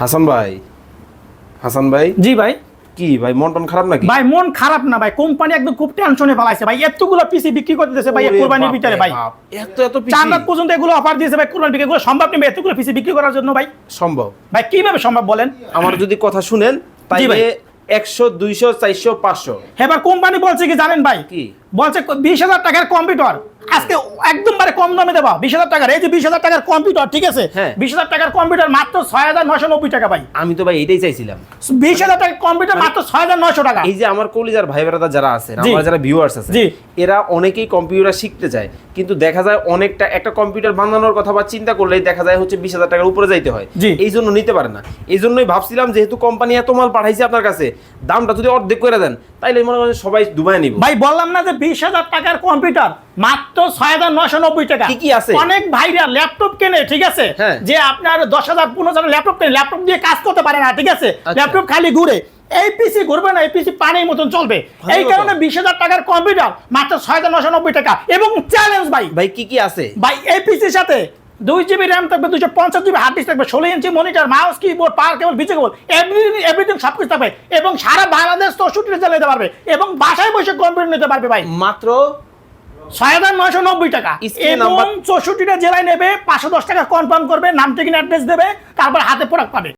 হাসান ভাই, হাসান ভাই, জি ভাই। কি ভাই মন টন খারাপ নাকি? ভাই মন খারাপ না ভাই, কোম্পানি একদম খুব টেনশনে ফেলাইছে ভাই, এতগুলো পিসি বিক্রি করতে দিয়েছে ভাই কুরবানির ভিতরে ভাই। এত এত পিসি চার রাত পর্যন্ত এগুলো অফার দিয়েছে ভাই, কুরবানির এগুলো সম্ভব নেই এতগুলো পিসি বিক্রি করার জন্য ভাই। সম্ভব? ভাই কিভাবে সম্ভব বলেন? আমার যদি কথা শুনেন তাইলে ভাই। 100 200 400 500। এবার কোম্পানি বলছে কি জানেন ভাই? কি বলছে 20,000 টাকার কম্পিউটার আজকে একদম কম দামে দেবা। 20,000 টাকার, এই যে 20,000 টাকার কম্পিউটার, ঠিক আছে? হ্যাঁ। 20,000 টাকার কম্পিউটার মাত্র 6,990 টাকা ভাই। আমি তো ভাই এটাই চাইছিলাম। 20,000 টাকার কম্পিউটার মাত্র 6,900 টাকা। এই যে আমার কলিজার ভাই বেরাদা যারা আছেন, জি। আমার যারা ভিউয়ার্স আছে, জি। এরা অনেকেই কম্পিউটার শিখতে চায়, কিন্তু দেখা যায় অনেকটা একটা কম্পিউটার বানানোর কথা বা চিন্তা করলেই দেখা যায় হচ্ছে 20,000 টাকার উপরে যাইতে হয়। জি। এই জন্য নিতে পারে না। এই জন্যই ভাবছিলাম যেহেতু কোম্পানি এত মাল পাঠাইছে আপনার কাছে, দামটা যদি অর্ধেক করে দেন তাইলে মনে করেন সবাই ডুবাই নিব। ভাই বললাম না যে 20,000 টাকার কম্পিউটার মাত্র 6,990 টাকা। কি কি আছে? অনেক ভাইরা ল্যাপটপ কেনে, ঠিক আছে? হ্যাঁ। যে আপনার 10,000 15,000 ল্যাপটপ কেনে, ল্যাপটপ দিয়ে কাজ করতে পারে না, ঠিক আছে? আচ্ছা। ল্যাপটপ খালি ঘুরে। এই পিসি ঘুরবে না, এই পিসি পানির মতন চলবে। এই মতন। কারণে 20,000 টাকার কম্পিউটার মাত্র 6,990 টাকা। এবং চ্যালেঞ্জ ভাই, ভাই কি কি আছে? ভাই এই পিসির সাথে 2 GB র্যাম থাকবে, 250 GB হার্ড ডিস্ক থাকবে, 16 ইঞ্চি মনিটর, মাউস, কিবোর্ড, পাওয়ার কেবল, বিচে কেবল, এভরিথিং সবকিছু থাকবে। এবং সারা বাংলাদেশ 64 চালাতে পারবে এবং বাসায় বসে কম্পিউটার নিতে পারবে ভাই। মাত্র 6,990 টাকা। স্ক্রিন এবং নাম্বার 64টা জেলায় নেবে, 510 টাকা কনফার্ম করবে, নাম ঠিকানা অ্যাড্রেস দেবে, তারপর হাতে প্রোডাক্ট পাবে।